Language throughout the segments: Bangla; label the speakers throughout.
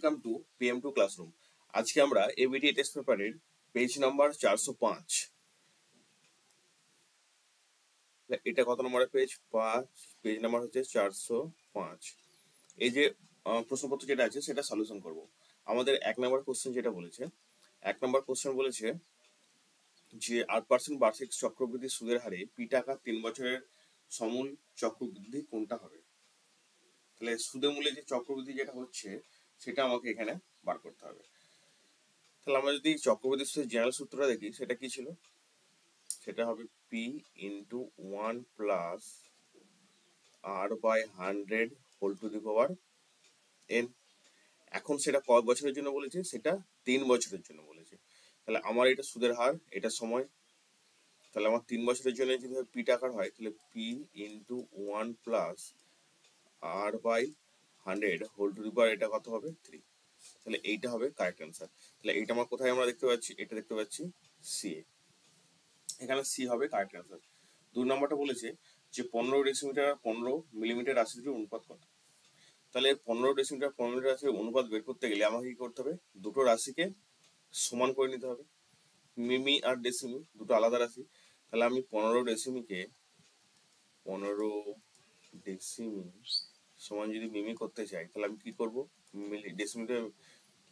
Speaker 1: Welcome to PM2 classroom. আজকে আমরা এবিটি টেস্ট পেপারের পেজ নাম্বার 405, এটা কত নম্বরের পেজ? 5, পেজ নাম্বার হচ্ছে 405। এই যে প্রশ্নপত্র যেটা আছে সেটা সলিউশন করব। আমাদের 1 নম্বর কোশ্চেন যেটা বলেছে, 1 নম্বর কোশ্চেন বলেছে যে 8% বার্ষিক চক্রবৃদ্ধি সুদের হারে পি টাকা 3 বছরের সমূল চক্রবৃদ্ধি কোনটা হবে? তাহলে সুদের মূল্যে যে চক্রবৃদ্ধি যেটা হচ্ছে সেটা আমাকে এখানে বার করতে হবে। তাহলে আমরা যদি চক্রবৃদ্ধি সুদের জেনারেল সূত্রটা দেখি, সেটা কি ছিল? সেটা হবে P into 1 plus R by 100 whole to the power N. এখন সেটা কয় বছরের জন্য বলেছে? সেটা 3 বছরের জন্য বলেছে। তাহলে আমার এটা সুদের হার, এটা সময়। তাহলে আমার 3 বছরের জন্য যদি পি টাকার হয়, তাহলে P into 1 plus R by 100 whole to the power এটা কত হবে? 3। তাহলে এইটা হবে কারেক্ট অ্যান্সার। তাহলে এইটা আমার কোথায় আমরা দেখতে পাচ্ছি? এটা দেখতে পাচ্ছি সি এ। এখানে সি হবে কারেক্ট অ্যান্সার। 2 নম্বরটা বলেছে যে 15 ডেসিমিটার 15 মিলিমিটার রাশিটির অনুপাত কত? তাহলে 15 ডেসিমিটার 15 মিলিমিটার রাশির অনুপাত বের করতে গেলে আমাকে কি করতে হবে? দুটো রাশিকে সমান করে নিতে হবে। মিমি আর ডেসিমি দুটো আলাদা রাশি। তাহলে আমি 15 ডেসিমিকে 15 ডেসিমি সমান যদি মিমি করতে চাই, তাহলে আমি কি করবো? ডেসিমিটার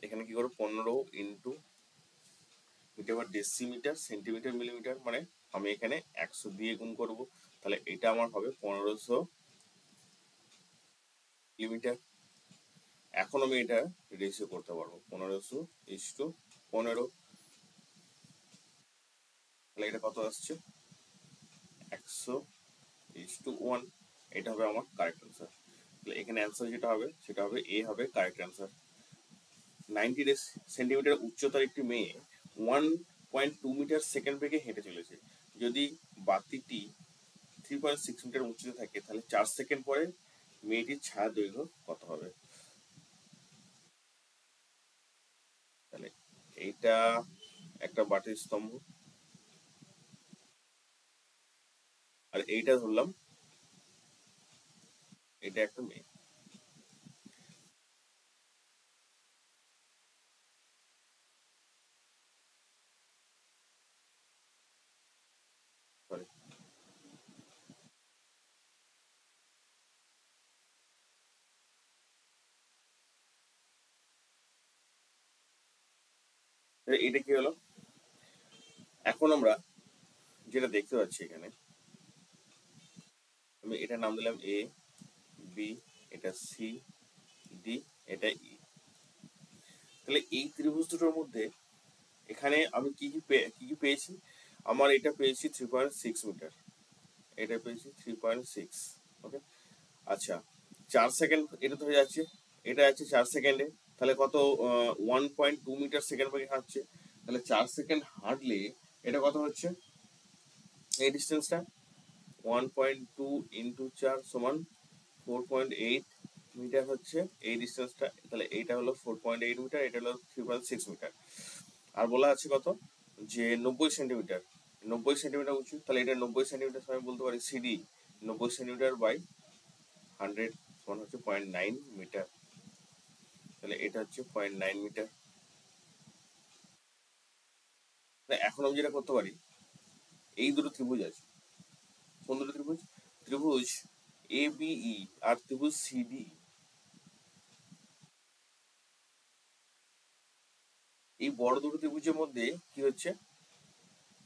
Speaker 1: এখানে কি করবো? 15 ইন্টু মিটার বা ডেসিমিটার সেন্টিমিটার মিলিমিটার, মানে আমি এখানে 100 দিয়ে গুণ করব। তাহলে এটা আমার হবে 1500 মিলিমিটার। এখন আমি এটা রেশিও করতে পারবো 1500:15। তাহলে এটা কত আসছে? 100:1। এটা হবে আমার কারেক্ট অ্যান্সার। তাহলে এখানে অ্যান্সার যেটা হবে সেটা হবে এ হবে কারেক্ট অ্যান্সার। 90 সেন্টিমিটার উচ্চতার একটি মেয়ে 1.2 মিটার সেকেন্ড বেগে হেঁটে চলেছে। যদি বাতিটি 3.6 মিটার উচ্চতা থাকে, তাহলে 4 সেকেন্ড পরে মেয়েটির ছায়া দৈর্ঘ্য কত হবে? তাহলে এইটা একটা বাটির স্তম্ভ, আর এইটা ধরলাম এটা একটা মেয়ে। সরি, এটা কি হলো? এখন আমরা যেটা দেখতে পাচ্ছি এখানে, আমি এটা নাম দিলাম এ, বি, এটা সি, ডি, এটা ই। তাহলে এই ত্রিভুজ দুটোর মধ্যে এখানে আমি কি কি পেয়েছি? আমার এটা পেয়েছি 3.6 মিটার, এটা পেয়েছি 3.6। ওকে, আচ্ছা 4 সেকেন্ড এটা ধরে যাচ্ছে, এটা আছে 4 সেকেন্ডে। তাহলে কত? 1.2 মিটার সেকেন্ড বেগে হাঁটছে। তাহলে 4 সেকেন্ড হাঁটলে এটা কত হচ্ছে? এই ডিস্টেন্সটা 1.2 ইন্টু 4 সমান 4.8 মিটার হচ্ছে এই ডিস্টেন্সটা। তাহলে এইটা হলো 4.8 মিটার, এটা হলো 3.6 মিটার। আর বলা আছে কত? যে 90 সেন্টিমিটার, 90 সেন্টিমিটার উঁচু। তাহলে এটা 90 সেন্টিমিটার আমি বলতে পারি সিডি 90 সেন্টিমিটার বাই 100 সমান হচ্ছে 0.9 মিটার। তাহলে এটা হচ্ছে 0.9 মিটার। এখন আমি যেটা করতে পারি, এই দুটো ত্রিভুজ আছে। কোন দুটো ত্রিভুজ? ত্রিভুজ এ বিই আর ত্রিভুজ সিডি। এই বড় দুটো ত্রিভুজের মধ্যে কি হচ্ছে?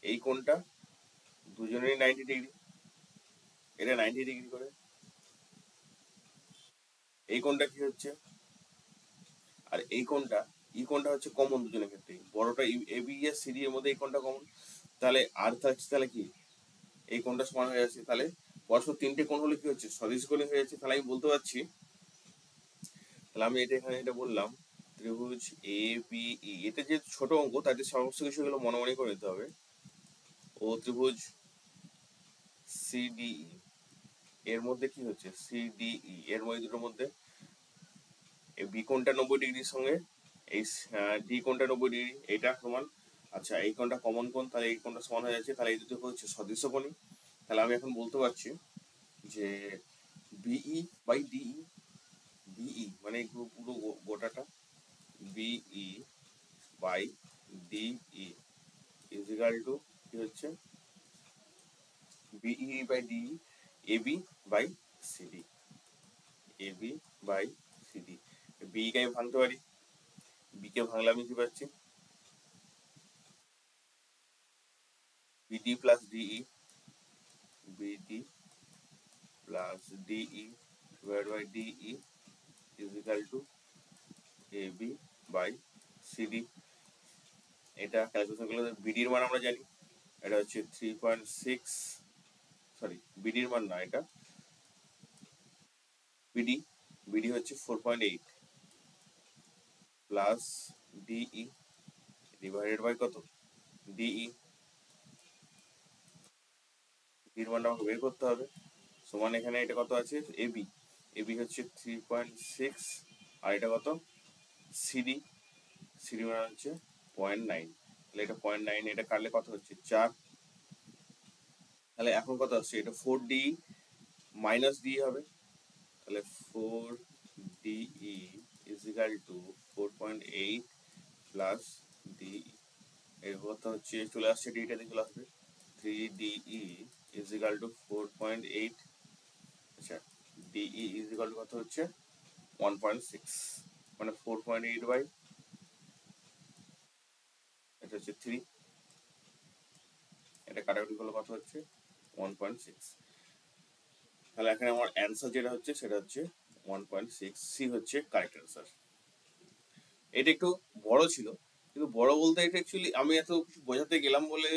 Speaker 1: এই কোণটা দুজনেরই 90 ডিগ্রি, এটা 90 ডিগ্রি করে। এই কোণটা কি হচ্ছে? আর এই কোণটা, এই কোণটা হচ্ছে কমন দুজনের ক্ষেত্রে। বড়টা এ বি আর সিডি এর মধ্যে এই কোণটা কমন। তাহলে আর থাকছে তাহলে কি? এই কোণটা সমান হয়ে যাচ্ছে। তাহলে পরস্পর তিনটে কোণ হলে কি হচ্ছে? সদিশ কোণই হয়ে যাচ্ছে। তাহলে আমি বলতে পারছি, তাহলে আমি এটা এখানে এটা বললাম ত্রিভুজ এ বি ই। এটা যে ছোট অঙ্ক, তাদের সমস্ত কিছুগুলো মনে মনে করে নিতে হবে। ও ত্রিভুজ সিডিই এর মধ্যে কি হচ্ছে? সিডিই এর মধ্যে দুটোর মধ্যে এই বি কোণটা 90 ডিগ্রির সঙ্গে এই ডি কোণটা 90 ডিগ্রি, এটা সমান। আচ্ছা এই কোণটা কমন কোণ, তাহলে এই কোণটা সমান হয়ে যাচ্ছে। তাহলে এই দুটো হচ্ছে সদৃশ্য কোণই। তাহলে আমি এখন বলতে পারছি যে বিই বাই ডিই, বিই মানে এই পুরো গোটাটা BE by DE is equal to কি হচ্ছে BE by DE AB by CD, AB by CD. B কে আমি ভাঙতে পারি, বি কে ভাঙলে আমি কি পাচ্ছি BD plus DE, BD plus DE divide by DE is equal to AB by CD. এটা ক্যালকুলেশন করলে বিডির মান আমরা জানি, এটা হচ্ছে 3.6, সরি বিডির মান না, এটা বিডি, বিডি হচ্ছে 4.8 প্লাস ডিই ডিভাইডেড বাই কত ডিই, ডির মানটা আমাকে বের করতে হবে। সমান এখানে এটা কত আছে এবি, এবি হচ্ছে 3.6 আর এটা কত সিডি, সিডি মান হচ্ছে 0.9, তাহলে এটা 0.9, এটা কাটলে কত হচ্ছে 4। তাহলে এখন কত আসছে এটা 4D মাইনাস ডি হবে, তাহলে 4DE is equal to 4.8 plus DE, এর কত হচ্ছে চলে আসছে ডিটা দিয়ে চলে আসবে 3DE ইজ ইকাল টু 4.8, আচ্ছা ডিই ইজ ইকাল টু কত হচ্ছে 1.6, মানে 4.8 বাই এটা হচ্ছে 3, এটা কাটাকুটি করলে কত হচ্ছে 1.6। তাহলে এখানে আমার অ্যান্সার যেটা হচ্ছে সেটা হচ্ছে 1.6, সি হচ্ছে কারেক্ট অ্যান্সার। এটা একটু বড় ছিল, কিন্তু বড় বলতে এটা অ্যাকচুয়ালি আমি এত কিছু বোঝাতে গেলাম বলে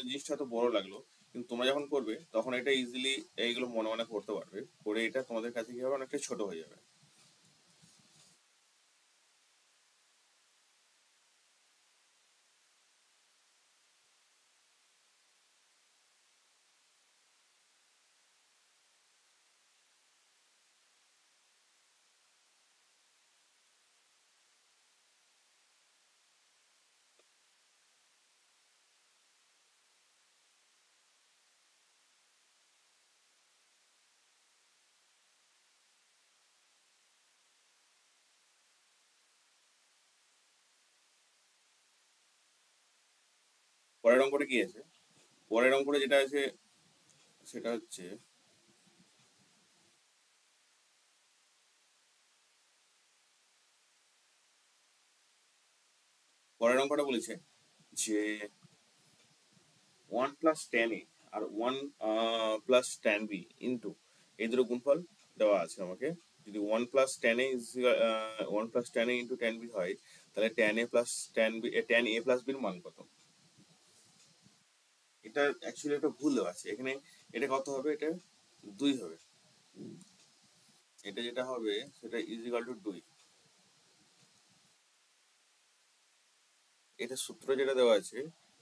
Speaker 1: জিনিসটা এত বড় লাগলো, কিন্তু তোমরা যখন করবে তখন এটা ইজিলি এইগুলো মনে মনে করতে পারবে, করে এটা তোমাদের কাছে কি হবে অনেকটা ছোট হয়ে যাবে। পরের অঙ্কটা কি আছে, পরের অঙ্কটা যেটা আছে সেটা হচ্ছে পরের অঙ্কটা বলেছে যে 1 + tan a আর 1 + tan b ইন্টু এই দুটো গুণফল দেওয়া আছে আমাকে। যদি 1 + tan a is 1 + tan a into tan b হয়, তাহলে tan a + tan b র মান কত? এটা অ্যাকচুয়ালি একটা ভুল দেওয়া আছে এখানে, এটা কত হবে, এটা 2 হবে, এটা যেটা হবে সেটা ইজ ইকাল টু 2। এটা সূত্র যেটা দেওয়া আছে,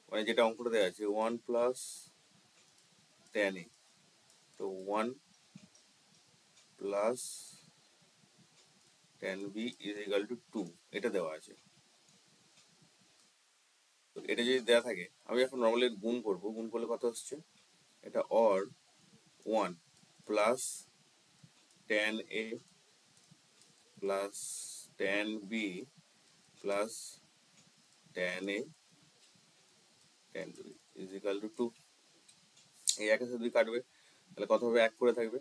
Speaker 1: মানে যেটা অঙ্কটা দেওয়া আছে 1 + tan a, তো 1 + tan b is equal two 2, এটা দেওয়া আছে। তো এটা যদি দেওয়া থাকে আমি এখন নর্মালি গুণ করব, গুণ করলে কত হচ্ছে এটা or 1 + tan a + tan b + tan a tan b is equal two 2। এই একের সাথে 2 কাটবে, তাহলে কত হবে 1 করে থাকবে,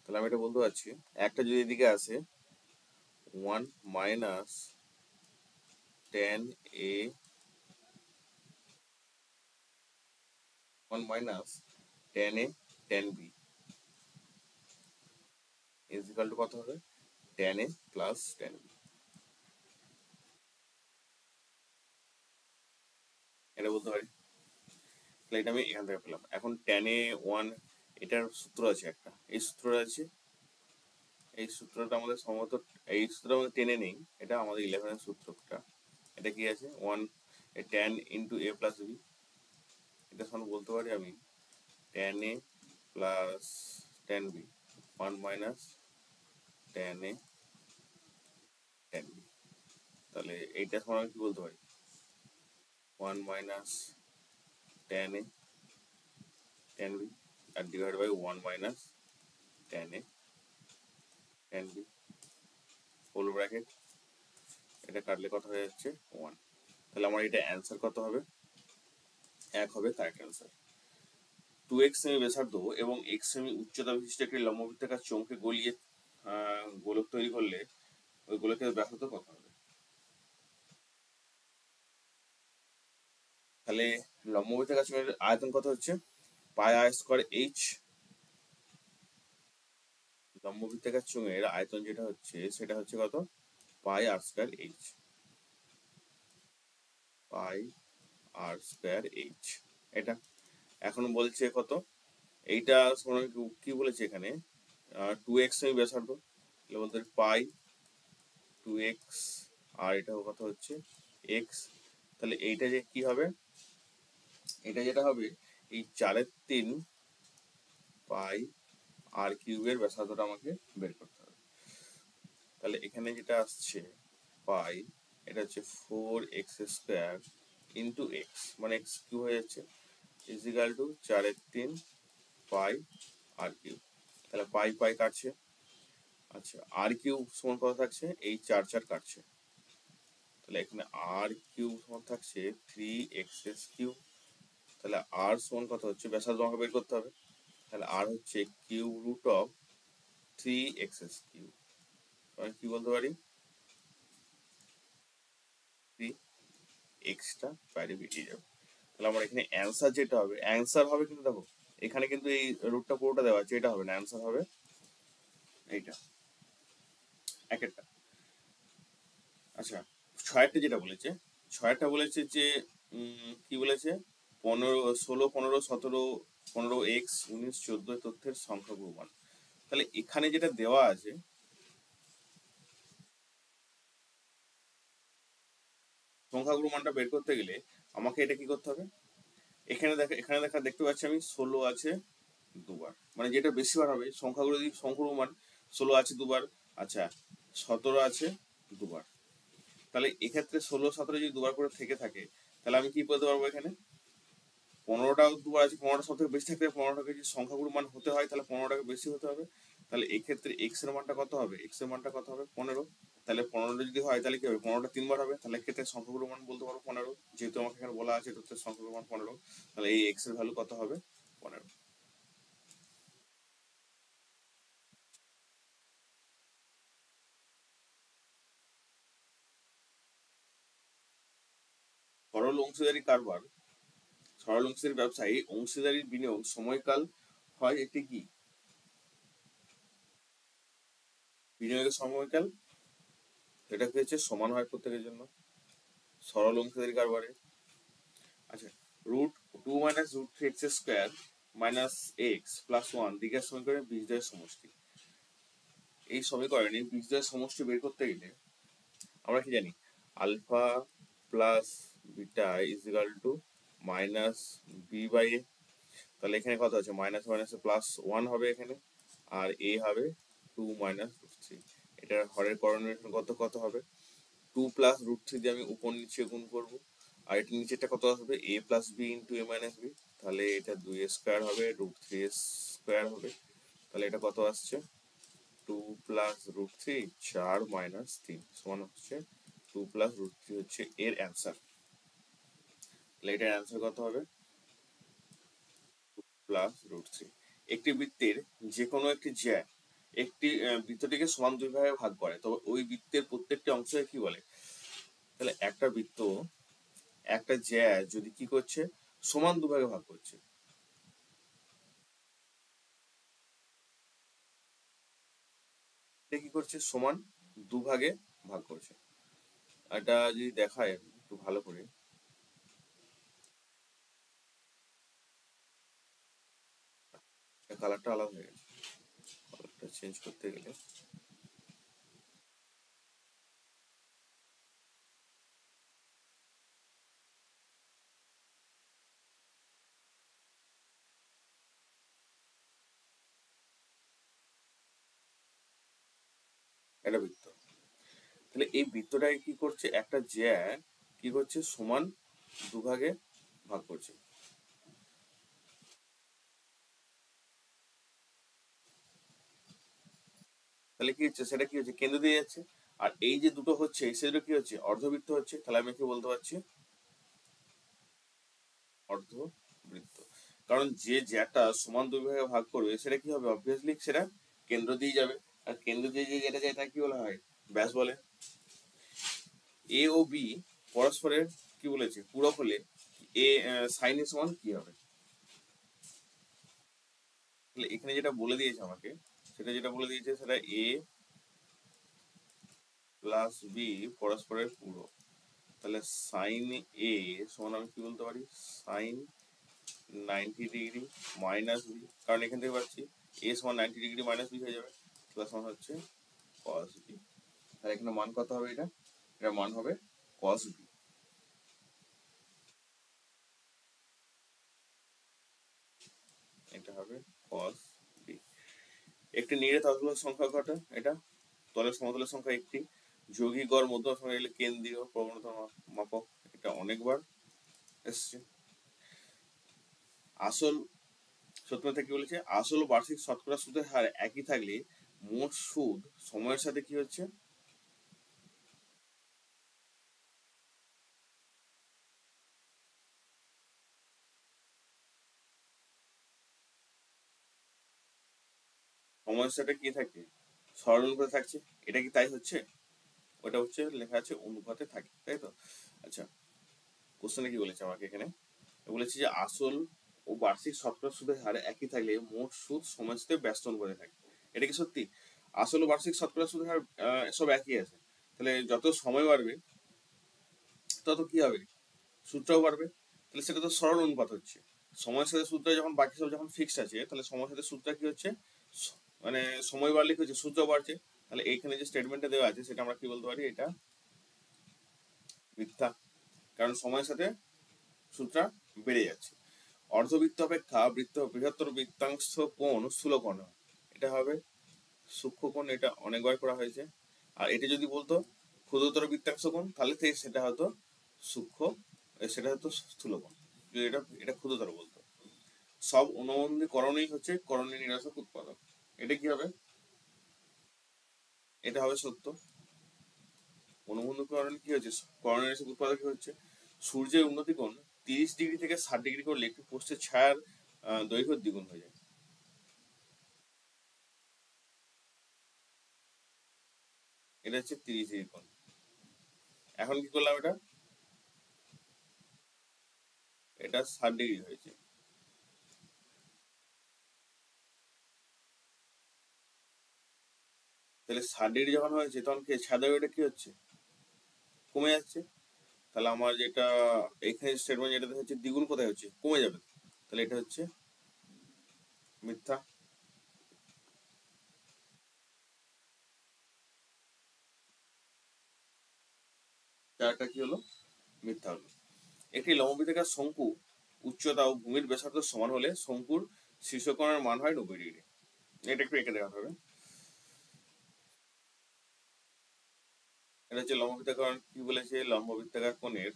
Speaker 1: তাহলে আমি এটা বলতে পারছি একটা যদি এদিকে আসে 1 - tan a 1 - tan a tan b is equal two কত হবে tan a + tan b, এটা বলতে পারি। তাহলে এটা আমি এখান থেকে পেলাম। এখন tan a 1, এটার সূত্র আছে একটা, এই সূত্রটা আছে, এই সূত্রটা আমাদের সম্ভবত এই সূত্রটা আমাদের টেনে নেই, এটা আমাদের 11 সূত্রটা। এটা কি আছে 1 tan into a plus B, এটা সমান বলতে পারি আমি tan a plus tan b 1 - tan a tan b, তাহলে এইটা সমান আমি কি বলতে পারি 1 - tan a tan b আর divide by 1 - tan a tan b whole bracket, এটা কাটলে কত হয়ে যাচ্ছে 1। তাহলে আমার এটা অ্যান্সার কত হবে? 1 হবে কারেক্ট অ্যান্সার। 2x সেমি ব্যাসার্ধ এবং x সেমি উচ্চতা বিশিষ্ট একটি লম্ববৃত্তাকার চোঙকে গলিয়ে গোলক তৈরি করলে ওই গোলকের ব্যাসার্ধ কত হবে? তাহলে লম্ববৃত্তাকার চোঙের আয়তন কত হচ্ছে? পাই আর স্কোয়ার এইচ। লম্ববৃত্তাকার চোঙের আয়তন যেটা হচ্ছে সেটা হচ্ছে কত? পাই আর স্কোয়ার এইচ। পাই আর স্কোয়ার এইচ এটা। এখন বলছে কত? এইটা কি বলেছে এখানে? 2x সেমি ব্যাসার্ধ, তাহলে বলতে পাই 2x, আর এটা কত হচ্ছে x। তাহলে এইটা যে কি হবে? এটা যেটা হবে এই 4/3 পাই আর কিউবের ব্যাসার্ধটা আমাকে বের করতে হবে। তাহলে এখানে যেটা আসছে পাই, এটা হচ্ছে 4x² ইন্টু এক্স, মানে এক্স কিউ হয়ে যাচ্ছে, ইজিক্যাল টু 4/3 পাই আর কিউব। তাহলে পাই পাই কাটছে। আচ্ছা, আর কিউব সমান কত থাকছে? এই 4 কাটছে। তাহলে এখানে আর কিউব সমান থাকছে 3x³ তাহলে আর সমান কত হচ্ছে? ব্যাসার্ধ আমাকে বের করতে হবে। তাহলে আর হচ্ছে কিউব রুট অফ 3x³। আমি কি বলতে পারি? 3xটা বাইরে বেরিয়ে যাবে। তাহলে আমার এখানে অ্যান্সার যেটা হবে, অ্যান্সার হবে কিন্তু দেখো এখানে কিন্তু এই রুটটা পুরোটা দেওয়া আছে, এটা হবে না, অ্যান্সার হবে এইটা এক একটা। আচ্ছা, ছয়টা যেটা বলেছে, ছয়টা বলেছে যে কি বলেছে? 15, 16, 15, 17, 15x, 19, 14 তথ্যের সংখ্যাগুলো মান। তাহলে এখানে যেটা দেওয়া আছে, সংখ্যাগুলো মানটা বের করতে গেলে আমাকে এটা কি করতে হবে? এখানে দেখা দেখতে পাচ্ছি আমি 16 আছে দুবার, মানে যেটা বেশিবার হবে সংখ্যাগুলো, যদি সংখ্যাগুলো মান 16 আছে দুবার, আচ্ছা 17 আছে দুবার, তাহলে এক্ষেত্রে 16, 17 যদি দুবার করে থেকে থাকে তাহলে আমি কি বলতে পারবো? এখানে 15টাও দুবার আছে, 15টা সব থেকে বেশি থাকতে 15টাকে যদি সংখ্যাগুলো মান হতে হয় তাহলে 15টাকে বেশি হতে হবে। তাহলে এক্ষেত্রে এক্স এর মানটা কত হবে? এক্স এর মানটা কত হবে? 15। তাহলে 15টা যদি হয় তাহলে কি হবে? 15টা 3বার হবে, তাহলে এক্ষেত্রে সংখ্যাগুলো মান বলতে পারবো 15, যেহেতু আমাকে এখানে বলা আছে তথ্যের সংখ্যাগুলো মান 15। তাহলে এই এক্স এর ভ্যালু কত হবে? 15। সরল অংশীদারি কারবার, সরল অংশীদারি ব্যবসায়ী অংশীদারির বিনিয়োগ সময়কাল হয় একটি কি? বিনিয়োগের সময়কাল এটা কি হচ্ছে? সমান হয় প্রত্যেকের জন্য সরল অংশীদারি কারবারে। আচ্ছা, √2 - √3x² - x + 1 দিকের সমীকরণে বীজদ্বয়ের সমষ্টি। এই সমীকরণে বীজদ্বয়ের সমষ্টি বের করতে গেলে আমরা কি জানি? Alpha plus beta equal to minus b/a। তাহলে এখানে কত আছে? মাইনাস মাইনাসে +1 হবে এখানে, আর a হবে 2 - √3। এটার হরের করণীয় কত কত হবে? 2 + √3 দিয়ে আমি উপর নিচে গুণ করব, আর এটা নিচেরটা কত আসবে? a + b × a - b। তাহলে এটা 2a² হবে, √3a² হবে। তাহলে এটা কত আসছে? 2 + √3 4 - 3 সমান হচ্ছে 2 + √3 হচ্ছে এর অ্যান্সার। তাহলে এটার অ্যান্সার কত হবে? 2 + √3। একটি বৃত্তের যে কোনো একটি জ্যা একটি বৃত্তটিকে সমান দুই ভাগে ভাগ করে, তবে ওই বৃত্তের প্রত্যেকটি অংশকে কি বলে? তাহলে একটা বৃত্ত, একটা জ্যা যদি কি করছে? সমান দুভাগে ভাগ করছে, এটা কি করছে? সমান দুভাগে ভাগ করছে। এটা যদি দেখায় একটু ভালো করে, কালারটা আলাদা হয়ে গেছে, কালারটা চেঞ্জ করতে গেলে এটা বৃত্ত। তাহলে এই বৃত্তটাকে কি করছে? একটা জ্যা কি করছে? সমান দুভাগে ভাগ করছে। তাহলে কি হচ্ছে? সেটা কি হচ্ছে? কেন্দ্র দিয়ে যাচ্ছে। আর এই যে দুটো হচ্ছে সেগুলো কি হচ্ছে, অর্ধবৃত্ত হচ্ছে। তাহলে আমি কি বলতে পারছি, অর্ধবৃত্ত। কারণ যে জ্যাটা সমান দুই ভাগে ভাগ করবে সেটা কি হবে, অবভিয়াসলি সেটা কেন্দ্র দিয়ে যাবে। আর কেন্দ্র দিয়ে যে যেটা যায় তাকে কি বলা হয়, ব্যাস বলে। এ ও বি পরস্পরের কি বলেছে, পূরক হলে এ সাইন এ সমান কি হবে। তাহলে এখানে যেটা বলে দিয়েছে আমাকে, সেটা যেটা বলে দিয়েছে সেটা এ প্লাস বি পরস্পরের পূরক। তাহলে সাইন এ সমান আমি কি বলতে পারি, সাইন 90 ডিগ্রি মাইনাস বি, কারণ এখান থেকে পাচ্ছি এ সমান 90 ডিগ্রি মাইনাস বি হয়ে যাবে, প্লাস সমান হচ্ছে কস বি। তাহলে এখানে মান কত হবে, এটা মান হবে কস বি। এটা হবে কস বি। একটি নিরেট অর্ধলক সংখ্যা কটা, এটা তলের সমতলের সংখ্যা একটি, যৌগিক গড় মধ্যম সংখ্যা গেলে কেন্দ্রীয় প্রবণতা মাপক, এটা অনেকবার এসছে। আসল সূত্র কি বলেছে, আসল ও বার্ষিক শতকরা সুদের হার একই থাকলে মোট সুদ সময়ের সাথে কি হচ্ছে, সময়ের সাথে কি থাকে, সরলানুপাতে থাকছে। এটা কি তাই হচ্ছে, ওটা হচ্ছে লেখা আছে অনুপাতে থাকে, তাই তো। আচ্ছা, কোশ্চেনে কি বলেছে আমাকে এখানে, বলেছে যে আসল ও বার্ষিক শতকরা সুদের হার একই থাকলে মোট সুদ সময়ের সাথে ব্যস্ত অনুপাতে থাকে। এটা কি সত্যি, আসল ও বার্ষিক শতকরা সুদের হার সব একই আছে, তাহলে যত সময় বাড়বে তত কি হবে, সুদটাও বাড়বে। তাহলে সেটা তো সরল অনুপাত হচ্ছে। সময়ের সাথে সুদটা যখন বাকি সব যখন ফিক্সড আছে, তাহলে সময়ের সাথে সুদটা কি হচ্ছে, মানে সময় বাড়লে কি হচ্ছে, সুদটাও বাড়ছে। তাহলে এইখানে যে স্টেটমেন্টটা দেওয়া আছে সেটা আমরা কি বলতে পারি, এটা মিথ্যা, কারণ সময়ের সাথে সুদটা বেড়ে যাচ্ছে। অর্ধবৃত্ত অপেক্ষা বৃত্ত বৃহত্তর বৃত্তাংশ কোণ স্থূলকোণ হয়। এটা হবে সূক্ষ্মকোণ, এটা অনেকবার করা হয়েছে। আর এটা যদি বলতো ক্ষুদ্রতর বৃত্তাংশ কোণ, তাহলে সেটা হয়তো সূক্ষ্ম, সেটা হয়তো স্থূলকোণ। যদি এটা এটা ক্ষুদ্রতর বলতো। সব অনুবন্ধী করণই হচ্ছে করণীয় নিরাসক উৎপাদক। এটা কি হবে, এটা হবে সত্য। অনুবন্ধকরণ কি হচ্ছে, করণীয় নিরাসক উৎপাদক কি হচ্ছে, সূর্যের উন্নতি কোণ 30 ডিগ্রি থেকে 60 ডিগ্রি করলে একটি পোস্টের ছায়ার দৈর্ঘ্য দ্বিগুণ হয়ে যায়। এটা হচ্ছে 30 ডিগ্রি কোণ। এখন কি করলাম, এটা এটা 60 ডিগ্রি হয়েছে। তাহলে 60 ডিগ্রি যখন হয়েছে তখন কি ছায়া দৈর্ঘ্যটা কি হচ্ছে, কমে যাচ্ছে। তাহলে আমার যেটা এখানে স্টেটমেন্ট যেটা হচ্ছে দ্বিগুণ কোথায় হচ্ছে, কমে যাবে। তাহলে এটা হচ্ছে মিথ্যা। চারটা কি হলো, মিথ্যা হলো। একটি লম্ববৃত্তাকার শঙ্কু উচ্চতা ও ভূমির ব্যাসার্ধ সমান হলে শঙ্কুর শীর্ষকোণের মান হয় 90 ডিগ্রি। এটা একটু এঁকে দেওয়া হবে। এটা হচ্ছে লম্ববৃত্তাকার, কি বলেছে, লম্ববৃত্তাকার কোণের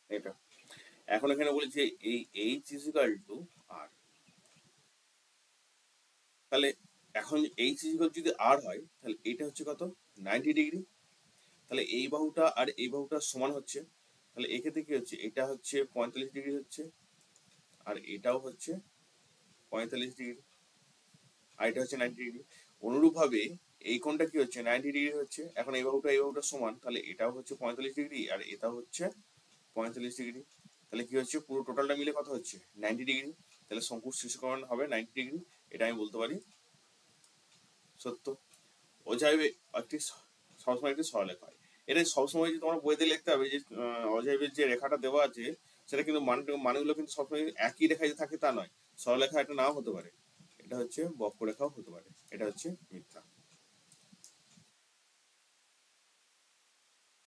Speaker 1: এটা। এখন এখানে বলেছে এই এইচ ইজিক্যাল টু আর, তাহলে এখন এইচ ইজিক্যাল যদি আর হয় তাহলে এটা হচ্ছে কত, 90 ডিগ্রি। তাহলে এই বাহুটা আর এই বাহুটা সমান হচ্ছে, তাহলে এক্ষেত্রে কি হচ্ছে, এটা হচ্ছে 45 ডিগ্রি হচ্ছে, আর এটাও হচ্ছে 45 ডিগ্রি, আর এটা হচ্ছে 90 ডিগ্রি। অনুরূপ ভাবে এই কোণটা কি হচ্ছে, 90 ডিগ্রি হচ্ছে। এখন এই বাহুটা সমান, তাহলে এটাও হচ্ছে 45 ডিগ্রি আর এটাও হচ্ছে 45 ডিগ্রি। তাহলে কি হচ্ছে, পুরো টোটালটা মিলে কত হচ্ছে, 90 ডিগ্রি। তাহলে শঙ্কুর শীর্ষকোণ হবে 90 ডিগ্রি। এটা আমি বলতে পারি সত্য। অজয় একটি সবসময় একটি সরলরেখা হয়। এটা সবসময় যে তোমার বইতে লিখতে হবে যে অজয়বের যে রেখাটা দেওয়া আছে সেটা কিন্তু মানগুলো কিন্তু সবসময় একই রেখায় যে থাকে তা নয়, সরলরেখা এটা নাও হতে পারে, এটা হচ্ছে বক্ররেখাও হতে পারে। এটা হচ্ছে মিথ্যা।